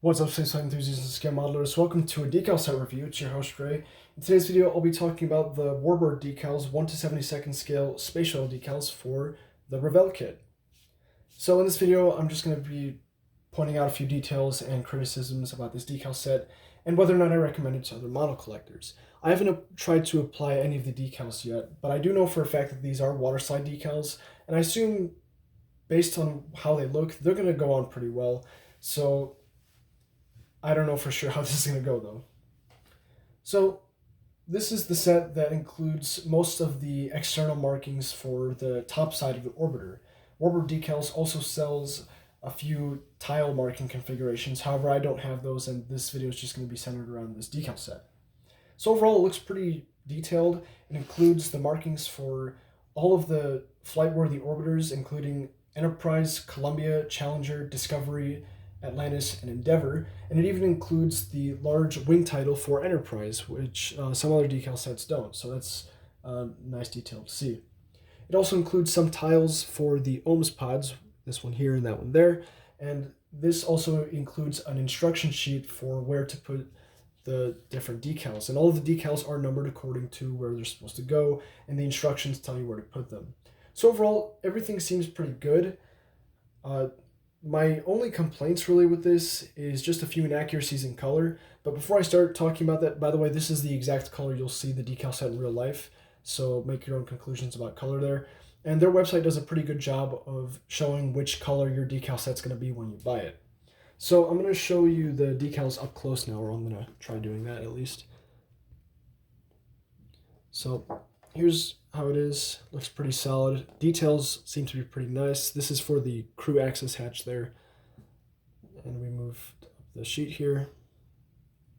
What's up, space enthusiasts and scale modelers? Welcome to a decal set review. It's your host, Ray. In today's video, I'll be talking about the Warbird Decals 1 to 72nd scale space shuttle decals for the Revell kit. So in this video, I'm just going to be pointing out a few details and criticisms about this decal set and whether or not I recommend it to other model collectors. I haven't tried to apply any of the decals yet, but I do know for a fact that these are waterslide decals, and I assume based on how they look, they're going to go on pretty well. So I don't know for sure how this is going to go though. So this is the set that includes most of the external markings for the top side of the orbiter. Warbird Decals also sells a few tile marking configurations. However, I don't have those, and this video is just going to be centered around this decal set. So overall, it looks pretty detailed. It includes the markings for all of the flight-worthy orbiters, including Enterprise, Columbia, Challenger, Discovery, Atlantis, and Endeavour, and it even includes the large wing title for Enterprise, which some other decal sets don't, so that's a nice detail to see. It also includes some tiles for the OMS pods, this one here and that one there, and this also includes an instruction sheet for where to put the different decals, and all of the decals are numbered according to where they're supposed to go, and the instructions tell you where to put them. So overall, everything seems pretty good. My only complaints really with this is just a few inaccuracies in color. But before I start talking about that, by the way, this is the exact color you'll see the decal set in real life. So make your own conclusions about color there. And their website does a pretty good job of showing which color your decal set's going to be when you buy it. So I'm going to show you the decals up close now, or I'm going to try doing that at least. So here's how it is. Looks pretty solid. Details seem to be pretty nice. This is for the crew access hatch there. And we moved up the sheet here.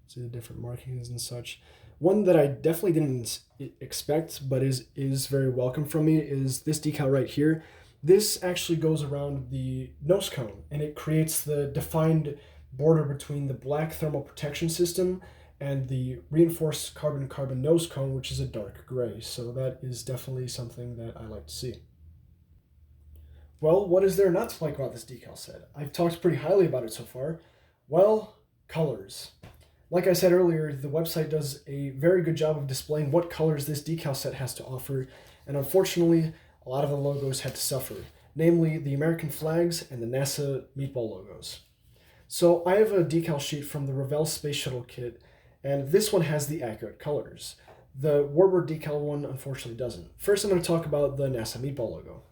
See the different markings and such. One that I definitely didn't expect, but is very welcome from me, is this decal right here. This actually goes around the nose cone, and it creates the defined border between the black thermal protection system and the reinforced carbon-carbon nose cone, which is a dark gray. So that is definitely something that I like to see. Well, what is there not to like about this decal set? I've talked pretty highly about it so far. Well, colors. Like I said earlier, the website does a very good job of displaying what colors this decal set has to offer, and unfortunately, a lot of the logos had to suffer, namely the American flags and the NASA meatball logos. So I have a decal sheet from the Revell Space Shuttle kit, and this one has the accurate colors. The Warbird decal one unfortunately doesn't. First, I'm going to talk about the NASA meatball logo.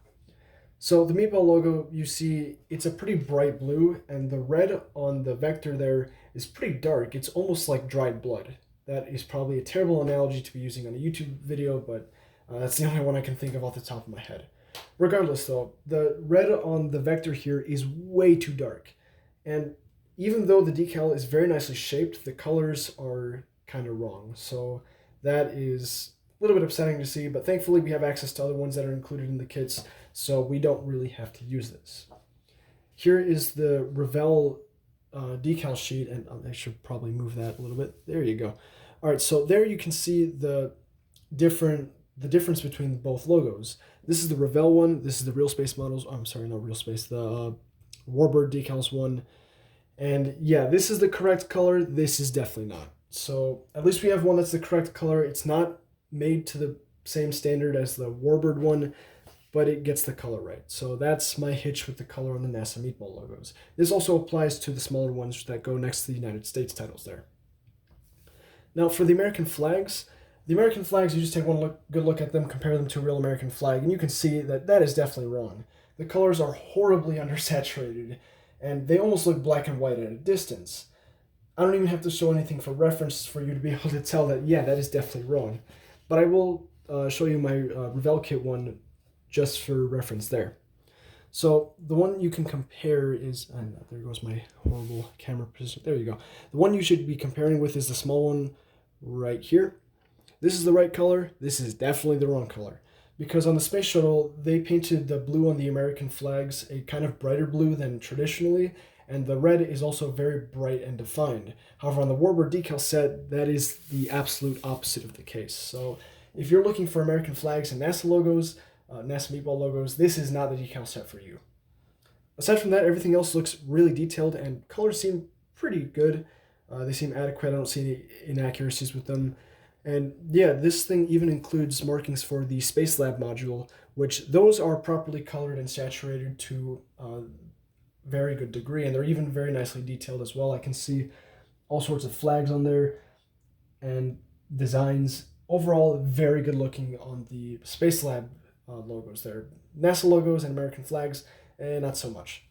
So the meatball logo, you see, it's a pretty bright blue, and the red on the vector there is pretty dark. It's almost like dried blood. That is probably a terrible analogy to be using on a YouTube video, but that's the only one I can think of off the top of my head. Regardless though, the red on the vector here is way too dark. And even though the decal is very nicely shaped, the colors are kind of wrong. So that is a little bit upsetting to see, but thankfully we have access to other ones that are included in the kits, so we don't really have to use this. Here is the Revell decal sheet, and I should probably move that a little bit. There you go. All right, so there you can see the difference between both logos. This is the Revell one. This is the Real Space models. Oh, I'm sorry, not Real Space. The Warbird Decals one. And yeah, this is the correct color. This is definitely not. So at least we have one that's the correct color. It's not made to the same standard as the Warbird one, but it gets the color right. So that's my hitch with the color on the NASA meatball logos. This also applies to the smaller ones that go next to the United States titles there. Now for the American flags, you just take one good look at them, compare them to a real American flag, and you can see that that is definitely wrong. The colors are horribly undersaturated, and they almost look black and white at a distance. I don't even have to show anything for reference for you to be able to tell that, yeah, that is definitely wrong. But I will show you my Revell kit one just for reference there. So the one you can compare is, and there goes my horrible camera position, there you go. The one you should be comparing with is the small one right here. This is the right color, this is definitely the wrong color. Because on the Space Shuttle, they painted the blue on the American flags a kind of brighter blue than traditionally, and the red is also very bright and defined. However, on the Warbird decal set, that is the absolute opposite of the case. So if you're looking for American flags and NASA logos, NASA meatball logos, this is not the decal set for you. Aside from that, everything else looks really detailed, and colors seem pretty good. They seem adequate. I don't see any inaccuracies with them. And yeah, this thing even includes markings for the Space Lab module, which those are properly colored and saturated to a very good degree, and they're even very nicely detailed as well. I can see all sorts of flags on there and designs. Overall, very good looking on the Space Lab logos there. NASA logos and American flags, not so much.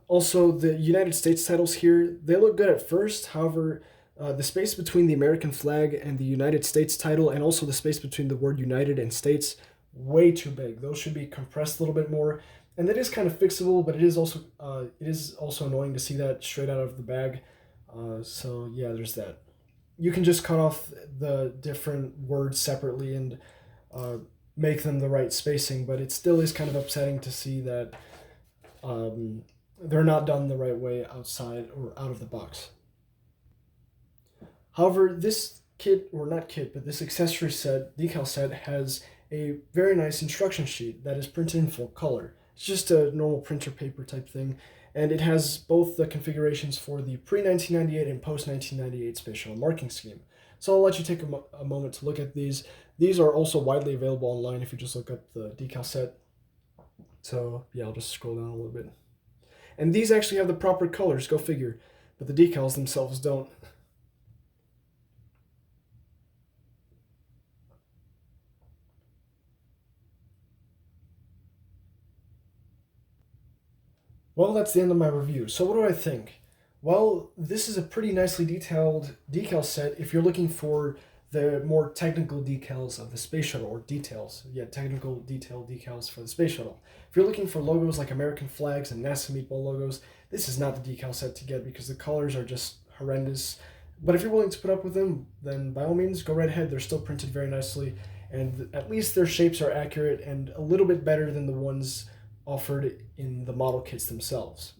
Also, the United States titles here, they look good at first. However, the space between the American flag and the United States title, and also the space between the word United and States, way too big. Those should be compressed a little bit more. And that is kind of fixable, but it is also annoying to see that straight out of the bag. So yeah, there's that. You can just cut off the different words separately and make them the right spacing, but it still is kind of upsetting to see that they're not done the right way outside or out of the box. However, this kit, or not kit, but this accessory set, decal set, has a very nice instruction sheet that is printed in full color. It's just a normal printer paper type thing, and it has both the configurations for the pre-1998 and post-1998 Space Shuttle marking scheme. So I'll let you take a moment to look at these. These are also widely available online if you just look up the decal set. So yeah, I'll just scroll down a little bit. And these actually have the proper colors, go figure, but the decals themselves don't. Well, that's the end of my review. So what do I think? Well, this is a pretty nicely detailed decal set if you're looking for the more technical decals of the Space Shuttle, or details. Yeah, technical detail decals for the Space Shuttle. If you're looking for logos like American flags and NASA meatball logos, this is not the decal set to get because the colors are just horrendous. But if you're willing to put up with them, then by all means, go right ahead. They're still printed very nicely, and at least their shapes are accurate and a little bit better than the ones offered in the model kits themselves.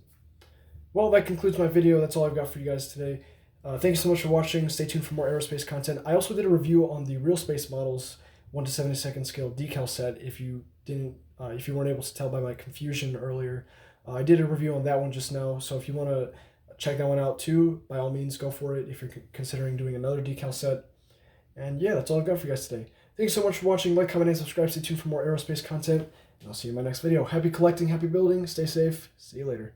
Well, that concludes my video. That's all I've got for you guys today. Thank you so much for watching. Stay tuned for more aerospace content. I also did a review on the Real Space Models 1/72 scale decal set. If you weren't able to tell by my confusion earlier, I did a review on that one just now. So if you want to check that one out too, by all means, go for it if you're considering doing another decal set. And yeah, that's all I've got for you guys today. Thanks so much for watching. Like, comment, and subscribe. Stay tuned for more aerospace content. And I'll see you in my next video. Happy collecting, happy building. Stay safe. See you later.